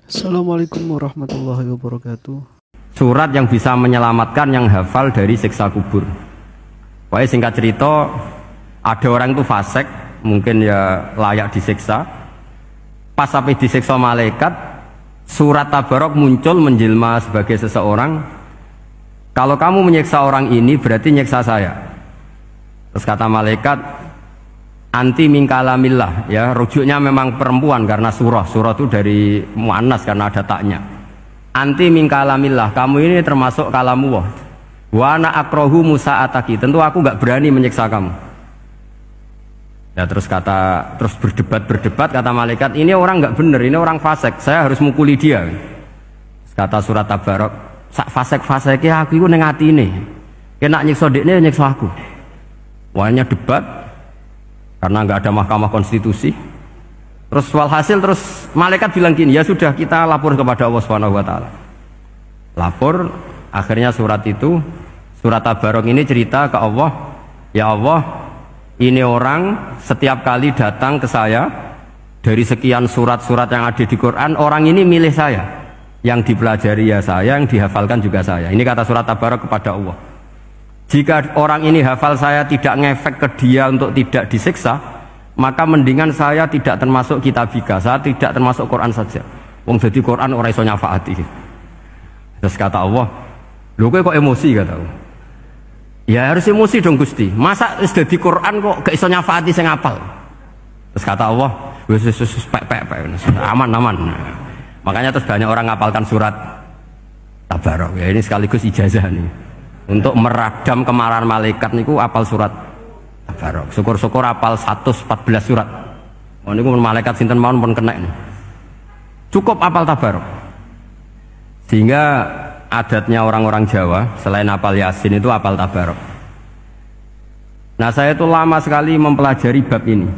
Assalamualaikum warahmatullahi wabarakatuh. Surat yang bisa menyelamatkan yang hafal dari siksa kubur. Pokoknya singkat cerita, ada orang itu fasik, mungkin ya layak disiksa. Pas sampai disiksa malaikat, surat Tabarok muncul menjelma sebagai seseorang. Kalau kamu menyiksa orang ini berarti nyiksa saya. Terus kata malaikat, anti mingkalamillah, ya rujuknya memang perempuan karena surah itu dari muannas karena ada taknya. Anti mingkalamillah, kamu ini termasuk kalamullah. Wa ana akrohu musa'ataki, tentu aku nggak berani menyiksa kamu. Ya terus berdebat kata malaikat, ini orang nggak bener, ini orang fasik, saya harus mukuli dia. Kata surat Tabarok, sak fasik-fasiknya aku itu ning atine. Kena nyiksa dekne nyiksa aku. Wahnya debat karena nggak ada mahkamah konstitusi. Terus walhasil terus malaikat bilang gini, ya sudah kita lapor kepada Allah Subhanahu wa taala. Lapor, akhirnya surat Tabarok ini cerita ke Allah, ya Allah, ini orang setiap kali datang ke saya dari sekian surat-surat yang ada di Quran, orang ini milih saya. Yang dipelajari ya saya, yang dihafalkan juga saya. Ini kata surat Tabarok kepada Allah. Jika orang ini hafal saya tidak ngefek ke dia untuk tidak disiksa, maka mendingan saya tidak termasuk kitabika, saya tidak termasuk Quran saja. Wong jadi Quran orang iso nyafaati. Terus kata Allah, lho kowe kok emosi kata Allah. Ya harus emosi dong Gusti. Masa wis dadi Quran kok gak iso nyafaati sing apal. Terus kata Allah, wis pek aman. Makanya terus banyak orang ngapalkan surat Tabarok. Ya ini sekaligus ijazah nih. Untuk meradam kemarahan malaikat niku apal surat Tabarok. Syukur-syukur apal 114 surat. Oh niku malaikat sinten mawon pun kena ini. Cukup apal Tabarok. Sehingga adatnya orang-orang Jawa selain apal Yasin itu apal Tabarok. Nah, saya itu lama sekali mempelajari bab ini.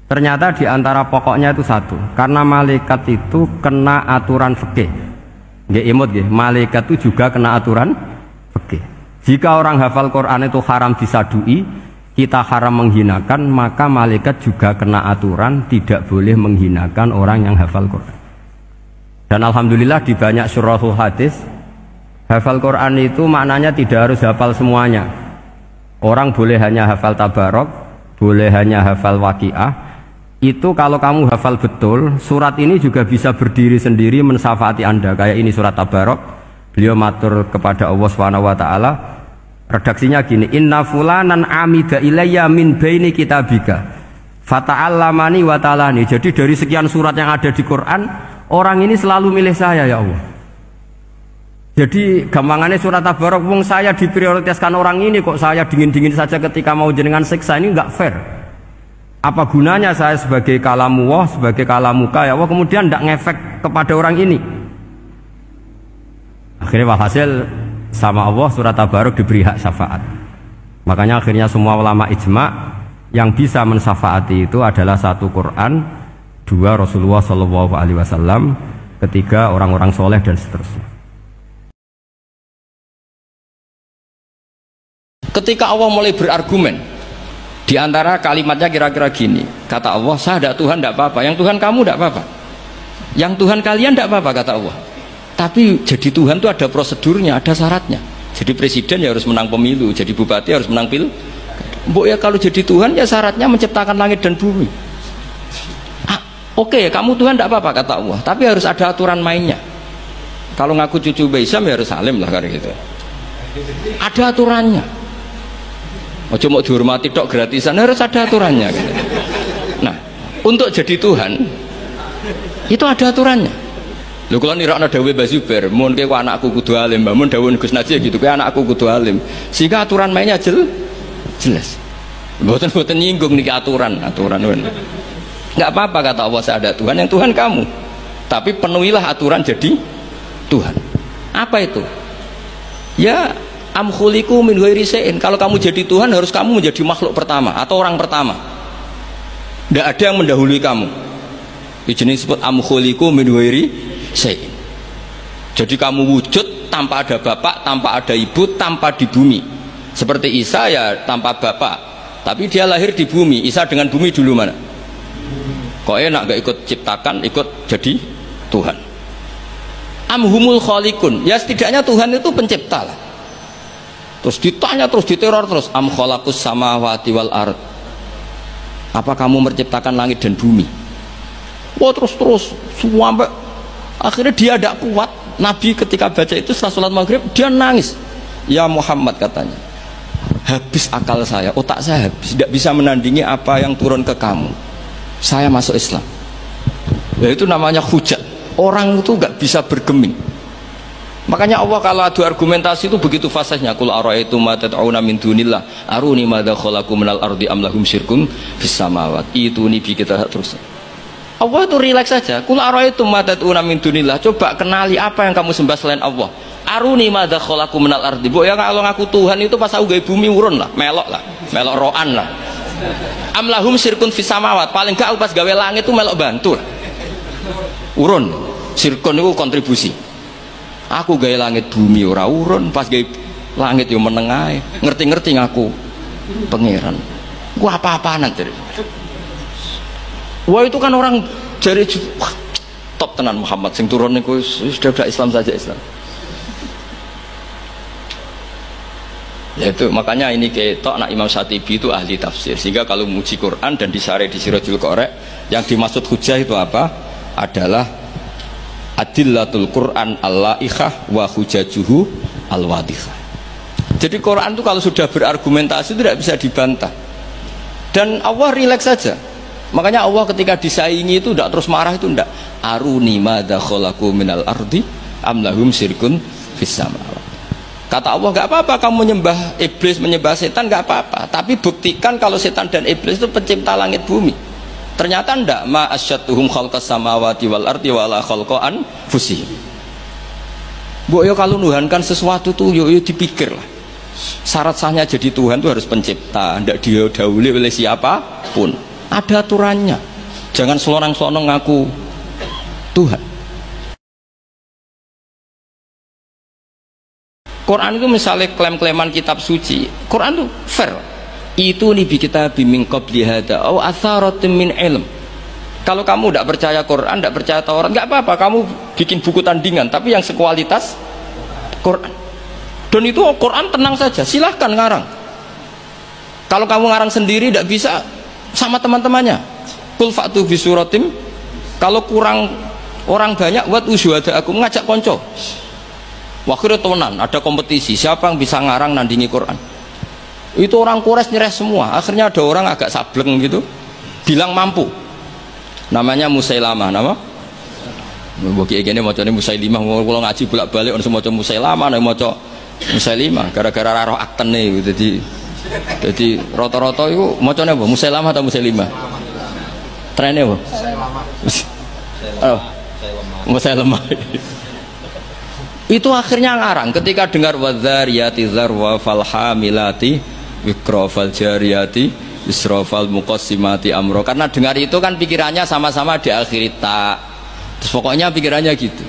Ternyata di antara pokoknya itu satu, karena malaikat itu kena aturan fikih. Nggih imut nggih, malaikat itu juga kena aturan fikih. Jika orang hafal Quran itu haram disadui, kita haram menghinakan, maka malaikat juga kena aturan tidak boleh menghinakan orang yang hafal Quran. Dan alhamdulillah di banyak syurahul hadis, hafal Quran itu maknanya tidak harus hafal semuanya. Orang boleh hanya hafal Tabarok, boleh hanya hafal Waqiah. Itu kalau kamu hafal betul, surat ini juga bisa berdiri sendiri mensyafaati Anda. Kayak ini surat Tabarok, beliau matur kepada Allah Subhanahu wa taala. Redaksinya gini, inna fulanan amida ilayya min baini kitabika fata'allamani wa ta'alani. Jadi dari sekian surat yang ada di Quran, orang ini selalu milih saya ya Allah. Jadi gampangannya surat Tabarok, wong saya diprioritaskan orang ini kok saya dingin-dingin saja ketika mau jenengan siksa, ini enggak fair. Apa gunanya saya sebagai kalamullah, sebagai kalamuka ya Allah, kemudian tidak ngefek kepada orang ini. Akhirnya hasil sama Allah surat Tabarok diberi hak syafaat. Makanya akhirnya semua ulama ijma yang bisa mensyafaati itu adalah satu Quran, dua Rasulullah Shallallahu Alaihi Wasallam, ketiga orang-orang soleh dan seterusnya. Ketika Allah mulai berargumen, di antara kalimatnya kira-kira gini, kata Allah, saya ada Tuhan tidak apa-apa, yang Tuhan kamu tidak apa-apa, yang Tuhan kalian tidak apa-apa, kata Allah. Tapi jadi Tuhan itu ada prosedurnya, ada syaratnya. Jadi presiden ya harus menang pemilu, jadi bupati harus menang pil. Mbok ya kalau jadi Tuhan ya syaratnya menciptakan langit dan bumi. Oke, kamu Tuhan tidak apa-apa kata Allah, tapi harus ada aturan mainnya. Kalau ngaku cucu Baisam ya harus salim lah kayak gitu. Ada aturannya. Ojo mau dihormati tok gratisan, harus ada aturannya. Gitu. Nah, untuk jadi Tuhan itu ada aturannya. Lho kalau nirakna dawuh Mbah Zubair, mun kowe anakku kudu alim, mun dawuh Gus Najih gitu, kowe anakku kudu alim. Sehingga aturan mainnya jelas. Mboten nyinggung niki aturan. Enggak apa-apa kata Allah, saya ada Tuhan, yang Tuhan kamu. Tapi penuhilah aturan jadi Tuhan. Apa itu? Ya am khuliqu min ghairi syai'in. Kalau kamu jadi Tuhan harus kamu menjadi makhluk pertama atau orang pertama. Tidak ada yang mendahului kamu. Ini jenis disebut am khuliqu min ghairi syai'in. Jadi kamu wujud tanpa ada bapak, tanpa ada ibu, tanpa di bumi. Seperti Isa ya tanpa bapak, tapi dia lahir di bumi. Isa dengan bumi dulu mana? Kok enak gak ikut ciptakan, ikut jadi Tuhan. Amhumul khaliqun, ya setidaknya Tuhan itu pencipta lah. Terus ditanya, terus diteror terus, am khalaqus samawati wal ard, apa kamu menciptakan langit dan bumi? Wah, terus sampai akhirnya dia tidak kuat. Nabi ketika baca itu setelah sholat maghrib dia nangis. Ya Muhammad, katanya, habis akal saya, otak saya habis, tidak bisa menandingi apa yang turun ke kamu. Saya masuk Islam. Ya, itu namanya hujat. Orang itu nggak bisa bergeming. Makanya Allah kalau adu argumentasi itu begitu fasihnya. Qul ara'aytum ma tad'una min dunillah aruni madza khalaqu minal ardi am lahum syirkun fis samawati. Itu nih kita terus. Allah itu rileks saja. Qul ara'aytum ma tad'una min dunillah, coba kenali apa yang kamu sembah selain Allah. Aruni madza khalaqu minal ardi. Mbok ya kalau ngaku Tuhan itu pas aku gawe bumi urun lah, melok roan lah. Am lahum syirkun fis samawat, paling gak pas gawe langit itu melok bantu lah. Urun, sirkon itu kontribusi. Aku gawe langit bumi ora urun, pas gawe langit yo menengae. Ngerti-ngerti ngaku pangeran. Gua apa-apaan nanti. Wah, itu kan orang jari top tenan Muhammad sing turun niku sudah Islam saja Islam. Ya itu makanya ini ketok nak Imam Syatibi itu ahli tafsir, sehingga kalau muji Quran dan disare di Sirajul Qorek yang dimaksud hujah itu apa? Adalah adillatul Quran al-la'ikhah wa hujajuhu al-wadihah. Jadi Quran itu kalau sudah berargumentasi tidak bisa dibantah. Dan Allah rileks saja. Makanya Allah ketika disaingi itu tidak terus marah, itu tidak. Aruni madza khalaqu minal ardi am lahum syirkun fis samawati. Kata Allah, nggak apa-apa kamu menyembah iblis, menyembah setan, nggak apa-apa. Tapi buktikan kalau setan dan iblis itu pencipta langit bumi. Ternyata ndak, ma asyadduhum khalqas samawati wal ardi wala khalqan fusih. Mbok yo kalau nuhankan sesuatu tuh yo dipikir lah. Syarat sahnya jadi Tuhan itu harus pencipta, ndak didahului oleh siapapun. Ada aturannya. Jangan selorang-selorong ngaku Tuhan. Quran itu misalnya klaim-klaiman kitab suci, Quran itu fair. Itu nih bi kita biming qabli hada au atharatin min ilm. Kalau kamu tidak percaya Quran, tidak percaya Taurat, nggak apa-apa, kamu bikin buku tandingan tapi yang sekualitas Quran. Dan itu Quran tenang saja, silahkan ngarang. Kalau kamu ngarang sendiri tidak bisa, sama teman-temannya. Qul fa'tu bi suratim. Kalau kurang orang banyak, wat usyuhada aku mengajak konco. Waktu tenan ada kompetisi, siapa yang bisa ngarang nandingi Quran. Itu orang Quraisy nyerah semua. Akhirnya ada orang agak sableng gitu, bilang mampu. Namanya Musailamah, nama? Bagi gini macamnya Musailimah. Kalau ngaji bolak-balik orang semua macam Musailamah, nama macam Musailimah. Gara-gara roh akten nih, jadi rata-rata itu macamnya apa? Musailamah atau Musailimah? Trennya apa? Musailamah. Itu akhirnya ngarang ketika dengar wadzariyati dzarwa fal hamilati wikra fal jariyati israfal muqassimati amro. Karena dengar itu kan pikirannya sama-sama diakhiri ta. Terus pokoknya pikirannya gitu.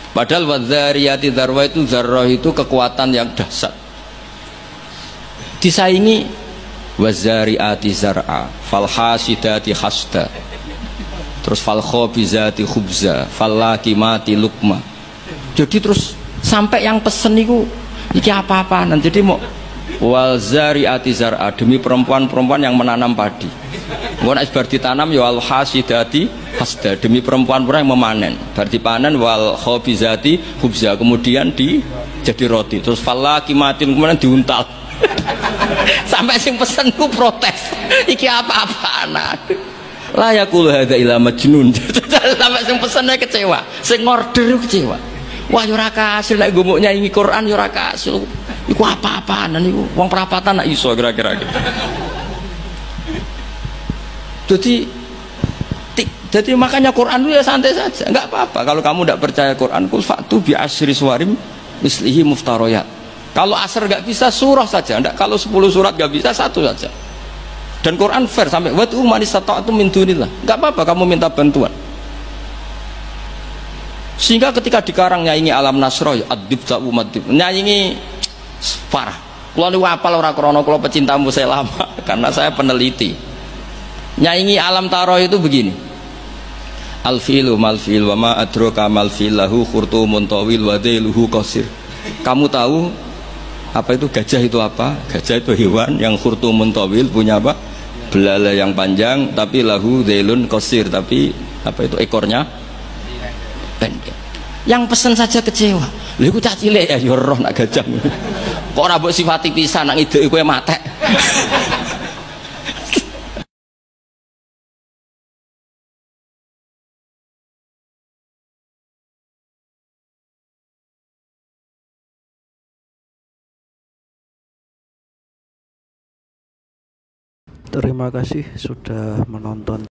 Padahal wadzariyati dzarwa itu zarrah itu kekuatan yang dahsyat. Disaingi wazariati zar'a fal hasidati hasda. Terus fal khabizati khubza fal lakimati lukma. Jadi terus sampai yang pesen itu iki apa-apa nanti jadi mau wal zariati zar'a, demi perempuan-perempuan yang menanam padi. Mau nek bar ditanam ya al hasidati hasda, demi perempuan-perempuan yang memanen. Bar dipanen wal khabizati khubza, kemudian jadi roti. Terus fal lakimatin kemudian diuntal. Sampai sing pesen ku protes. Iki apa-apaan. La yaqulu hadza ila majnun. Sampai sing pesene kecewa, sing order kecewa. Wah, yo ora kasil nek gumuk nyanyi Quran yo ora kasil. Iku apa-apaan niku wong perapatan nak iso kira-kira gitu. Jadi makanya Quran itu ya santai saja, enggak apa-apa kalau kamu tidak percaya Quran. Qul fa'tu bi asyri suwarim mislihi muftariyat. Kalau asr enggak bisa surah saja, enggak, kalau 10 surat enggak bisa satu saja. Dan Quran fair sampai watu man istata'tum min dunillah. Enggak apa-apa kamu minta bantuan. Sehingga ketika dikarang nyanyi alam nasroh adib ta'u madib, nyanyi parah. Kalau ini wapal orang krono, kalau pecinta Musailamah karena saya peneliti. Nyanyi alam taroh itu begini, Al-fi'lu mal fi'il wa ma adraka mal fi'il lahu khurtumun tawil wa dhailuhu qasir. Kamu tahu apa itu gajah itu apa? Gajah itu hewan yang khurtumun tawil, punya apa? Belalai yang panjang, tapi lahu dhailun qasir, tapi apa itu ekornya pendek. Yang pesen saja kecewa. Lha iku cah cilik ya roh nak gajah. Kok ora mbok sifati pisan nak ngideki kowe matek. Terima kasih sudah menonton